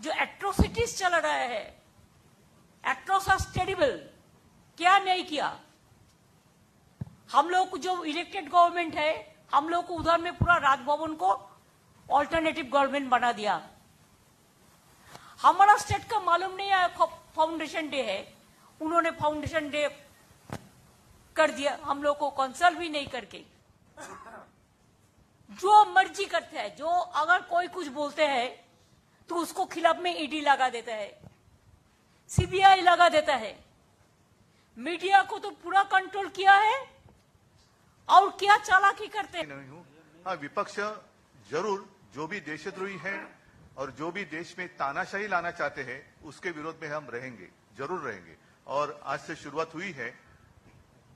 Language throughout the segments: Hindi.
जो एट्रोसिटीज चल रहा है, एट्रोसिटीज टेरिबल, क्या नहीं किया। हम लोग को जो इलेक्टेड गवर्नमेंट है, हम लोग को उधर में पूरा राजभवन को ऑल्टरनेटिव गवर्नमेंट बना दिया। हमारा स्टेट का मालूम नहीं है फाउंडेशन डे है, उन्होंने फाउंडेशन डे कर दिया, हम लोग को कंसल्ट भी नहीं करके। जो मर्जी करते हैं, जो अगर कोई कुछ बोलते हैं तो उसको खिलाफ में ईडी लगा देता है, सीबीआई लगा देता है। मीडिया को तो पूरा कंट्रोल किया है और क्या चालाकी करते हैं। नहीं हूं। हाँ, विपक्ष जरूर जो भी देशद्रोही हैं और जो भी देश में तानाशाही लाना चाहते हैं उसके विरोध में हम रहेंगे, जरूर रहेंगे। और आज से शुरुआत हुई है,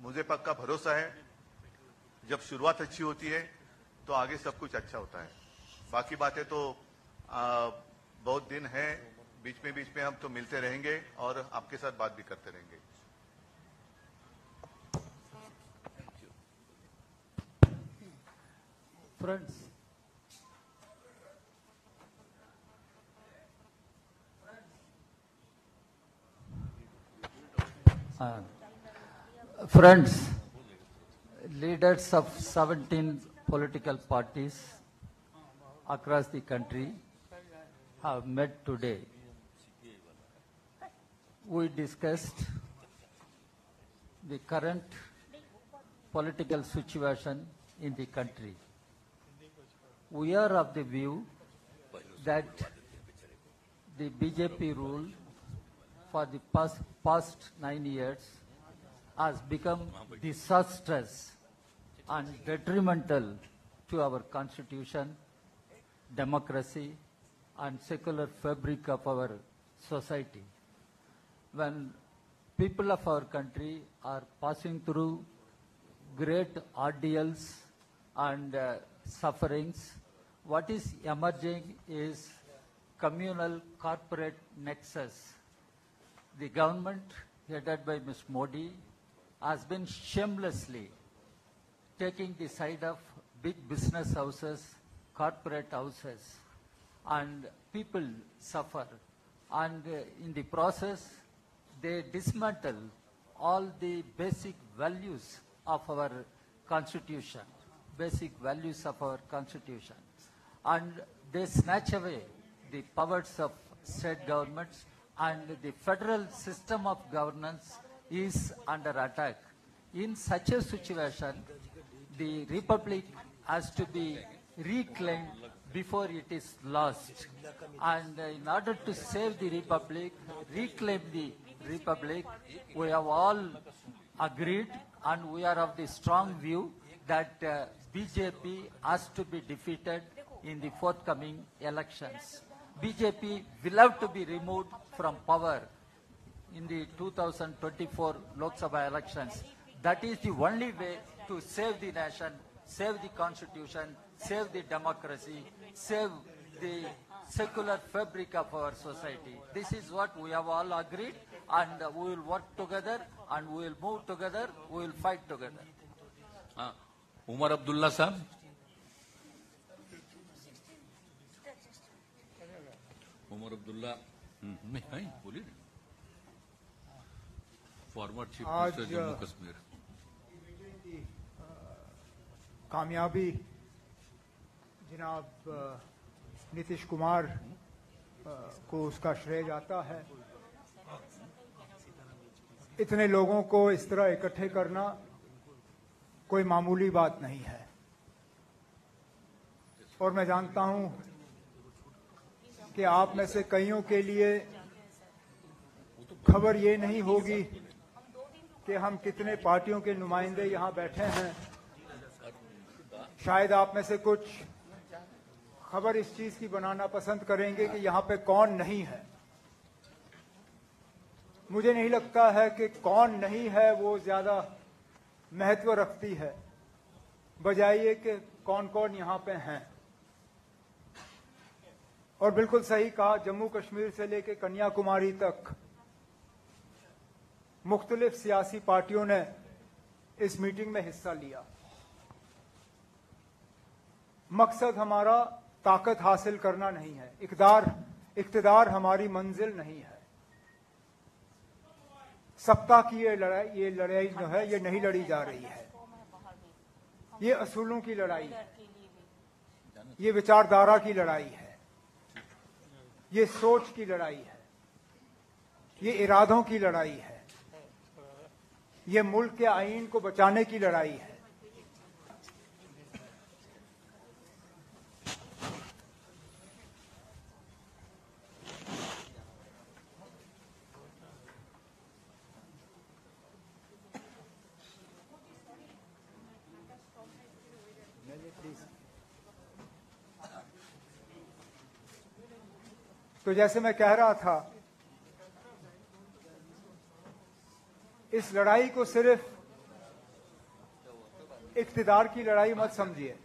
मुझे पक्का भरोसा है जब शुरुआत अच्छी होती है तो आगे सब कुछ अच्छा होता है। बाकी बातें तो बहुत दिन है, बीच में हम तो मिलते रहेंगे और आपके साथ बात भी करते रहेंगे। Friends, leaders of 17 political parties across the country have met today. We discussed the current political situation in the country. We are of the view that the BJP rule for the past 9 years has become disastrous and detrimental to our constitution, democracy, and secular fabric of our society. When people of our country are passing through great ordeals and sufferings, what is emerging is communal corporate nexus. The government headed by Ms. Modi has been shamelessly taking the side of big business houses, corporate houses, and people suffer. And in the process, they dismantle all the basic values of our constitution, and they snatch away the powers of state governments, and the federal system of governance is under attack. In such a situation, the republic has to be reclaimed before it is lost. And in order to save the republic, reclaim the republic, we have all agreed and we are of the strong view that BJP has to be defeated in the forthcoming elections. BJP will have to be removed from power in the 2024 Lok Sabha elections. That is the only way to save the nation, save the constitution, save the democracy, save the secular fabric of our society. This is what we have all agreed, and we will work together and we will move together, we will fight together. Umar Abdullah Sahab. Umar Abdullah, बोलिए। Former chief minister Jammu Kashmir. कामयाबी जनाब नीतीश कुमार को उसका श्रेय जाता है। इतने लोगों को इस तरह इकट्ठे करना कोई मामूली बात नहीं है, और मैं जानता हूं कि आप में से कईयों के लिए खबर ये नहीं होगी कि हम कितने पार्टियों के नुमाइंदे यहां बैठे हैं। शायद आप में से कुछ खबर इस चीज की बनाना पसंद करेंगे कि यहां पे कौन नहीं है। मुझे नहीं लगता है कि कौन नहीं है वो ज्यादा महत्व रखती है, बजाय ये कि कौन कौन यहां पे हैं। और बिल्कुल सही कहा, जम्मू कश्मीर से लेकर कन्याकुमारी तक मुख्तलिफ सियासी पार्टियों ने इस मीटिंग में हिस्सा लिया। मकसद हमारा ताकत हासिल करना नहीं है, इकदार इक्तिदार हमारी मंजिल नहीं है। सत्ता की ये लड़ाई जो है ये नहीं लड़ी जा रही है। ये असूलों की लड़ाई है, ये विचारधारा की लड़ाई है, ये सोच की लड़ाई है, ये इरादों की लड़ाई है, ये मुल्क के आईन को बचाने की लड़ाई है। तो जैसे मैं कह रहा था, इस लड़ाई को सिर्फ इक्तिदार की लड़ाई मत समझिए।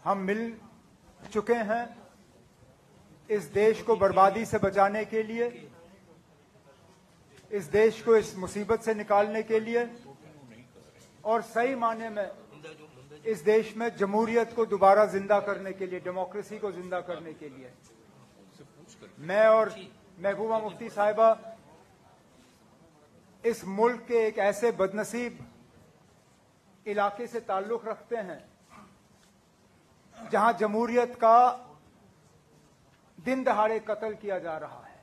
हम मिल चुके हैं इस देश को बर्बादी से बचाने के लिए, इस देश को इस मुसीबत से निकालने के लिए, और सही मायने में इस देश में जमहूरियत को दोबारा जिंदा करने के लिए, डेमोक्रेसी को जिंदा करने के लिए। मैं और महबूबा मुफ्ती साहिबा इस मुल्क के एक ऐसे बदनसीब इलाके से ताल्लुक रखते हैं जहां जमहूरियत का दिन दहाड़े कत्ल किया जा रहा है।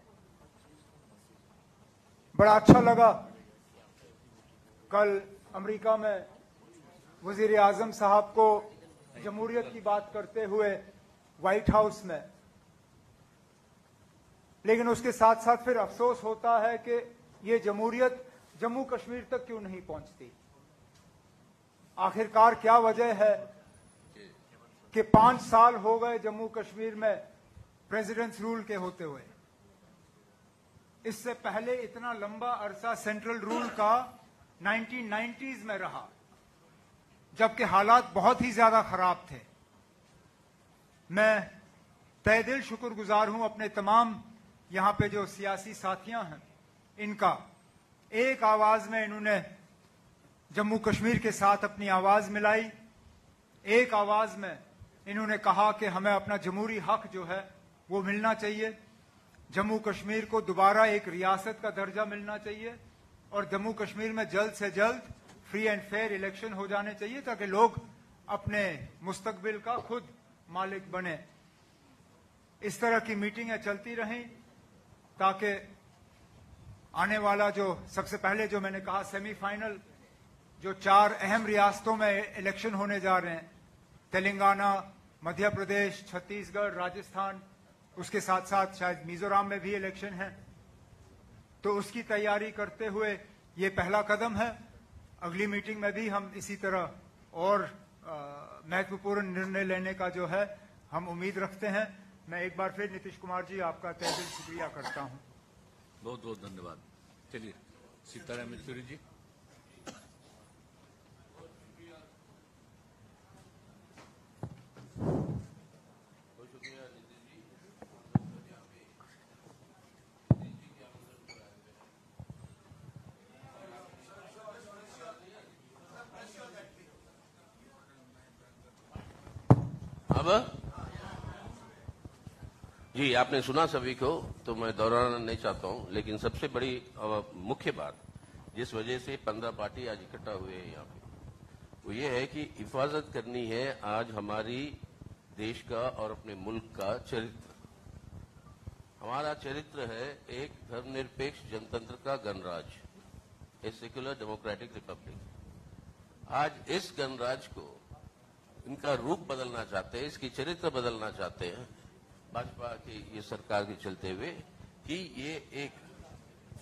बड़ा अच्छा लगा कल अमेरिका में वजीर आजम साहब को जमहूरियत की बात करते हुए व्हाइट हाउस में, लेकिन उसके साथ साथ फिर अफसोस होता है कि ये जमहूरियत जम्मू कश्मीर तक क्यों नहीं पहुंचती। आखिरकार क्या वजह है कि 5 साल हो गए जम्मू कश्मीर में प्रेसिडेंट्स रूल के होते हुए। इससे पहले इतना लंबा अरसा सेंट्रल रूल का 1990s में रहा, जबकि हालात बहुत ही ज्यादा खराब थे। मैं तहे दिल शुक्रगुजार हूं अपने तमाम यहां पे जो सियासी साथियां हैं, इनका एक आवाज में इन्होंने जम्मू कश्मीर के साथ अपनी आवाज मिलाई। एक आवाज में इन्होंने कहा कि हमें अपना जमहूरी हक जो है वो मिलना चाहिए, जम्मू कश्मीर को दोबारा एक रियासत का दर्जा मिलना चाहिए, और जम्मू कश्मीर में जल्द से जल्द फ्री एंड फेयर इलेक्शन हो जाने चाहिए ताकि लोग अपने मुस्तकबिल का खुद मालिक बने। इस तरह की मीटिंगें चलती रहें ताकि आने वाला जो सबसे पहले जो मैंने कहा सेमीफाइनल, जो 4 अहम रियासतों में इलेक्शन होने जा रहे हैं, तेलंगाना, मध्य प्रदेश, छत्तीसगढ़, राजस्थान, उसके साथ साथ शायद मिजोरम में भी इलेक्शन है, तो उसकी तैयारी करते हुए ये पहला कदम है। अगली मीटिंग में भी हम इसी तरह और महत्वपूर्ण निर्णय लेने का जो है हम उम्मीद रखते हैं। मैं एक बार फिर नीतीश कुमार जी आपका तहे दिल शुक्रिया करता हूं। बहुत बहुत धन्यवाद। चलिए सीताराम येचुरी जी। अब जी आपने सुना सभी को, तो मैं दोहराना नहीं चाहता हूं, लेकिन सबसे बड़ी मुख्य बात जिस वजह से 15 पार्टी आज इकट्ठा हुए हैं यहाँ पे, वो ये है कि हिफाजत करनी है आज हमारी देश का और अपने मुल्क का चरित्र। हमारा चरित्र है एक धर्मनिरपेक्ष जनतंत्र का गणराज, ए सेक्युलर डेमोक्रेटिक रिपब्लिक। आज इस गणराज को इनका रूप बदलना चाहते हैं, इसकी चरित्र बदलना चाहते हैं भाजपा की ये सरकार के चलते हुए कि ये एक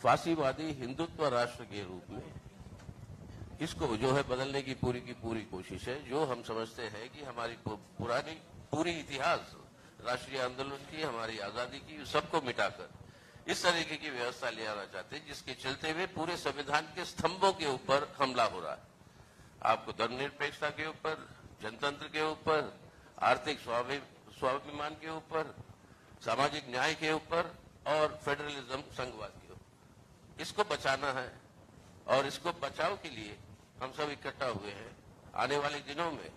फांसीवादी हिंदुत्व राष्ट्र के रूप में इसको जो है बदलने की पूरी कोशिश है। जो हम समझते हैं कि हमारी पूरी इतिहास राष्ट्रीय आंदोलन की, हमारी आजादी की, सबको मिटाकर इस तरीके की व्यवस्था ले आना चाहते हैं जिसके चलते हुए पूरे संविधान के स्तंभों के ऊपर हमला हो रहा है। आपको धर्मनिरपेक्षता के ऊपर, जनतंत्र के ऊपर, आर्थिक स्वाभिमान के ऊपर, सामाजिक न्याय के ऊपर और फेडरलिज्म, संघवाद के ऊपर, इसको बचाना है। और इसको बचाव के लिए हम सब इकट्ठा हुए हैं। आने वाले दिनों में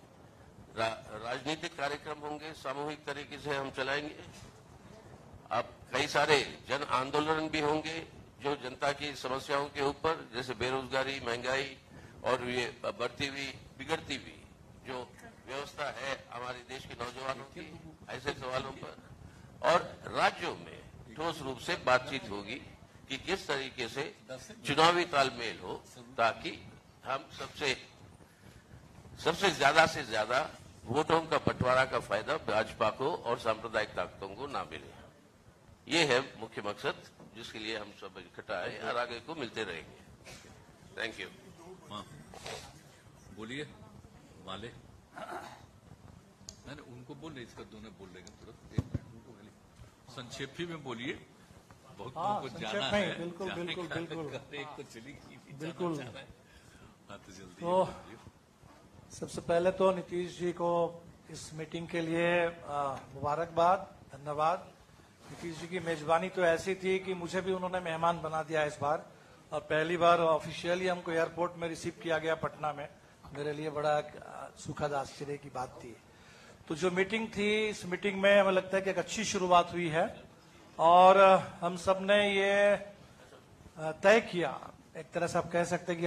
राजनीतिक कार्यक्रम होंगे, सामूहिक तरीके से हम चलाएंगे। अब कई सारे जन आंदोलन भी होंगे जो जनता की समस्याओं के ऊपर, जैसे बेरोजगारी, महंगाई और ये बढ़ती हुई बिगड़ती हुई जो व्यवस्था है हमारे देश के नौजवानों की, ऐसे सवालों पर, और राज्यों में ठोस रूप से बातचीत होगी कि किस तरीके से चुनावी तालमेल हो ताकि हम सबसे ज्यादा से ज्यादा वोटों का बंटवारा का फायदा भाजपा को और सांप्रदायिक ताकतों को ना मिले। ये है मुख्य मकसद जिसके लिए हम सब इकट्ठा है और आगे को मिलते रहेंगे। Thank you. हाँ, बोलिए वाले। मैंने उनको बोल इसका दोनों बोल लेंगे तुरंत, 1 मिनट उनको बोलिए, संक्षेप ही में बोलिए, बहुत लोगों को जाना है। बिल्कुल बिल्कुल बिल्कुल एक तो चली बिल्कुल। तो जल्दी तो सबसे पहले तो नीतीश जी को इस मीटिंग के लिए मुबारकबाद, धन्यवाद। नीतीश जी की मेजबानी तो ऐसी थी कि मुझे भी उन्होंने मेहमान बना दिया इस बार, और पहली बार ऑफिशियली हमको एयरपोर्ट में रिसीव किया गया पटना में। मेरे लिए बड़ा सुखद आश्चर्य की बात थी। तो जो मीटिंग थी, इस मीटिंग में हमें लगता है कि एक अच्छी शुरुआत हुई है और हम सब ने ये तय किया, एक तरह से आप कह सकते हैं कि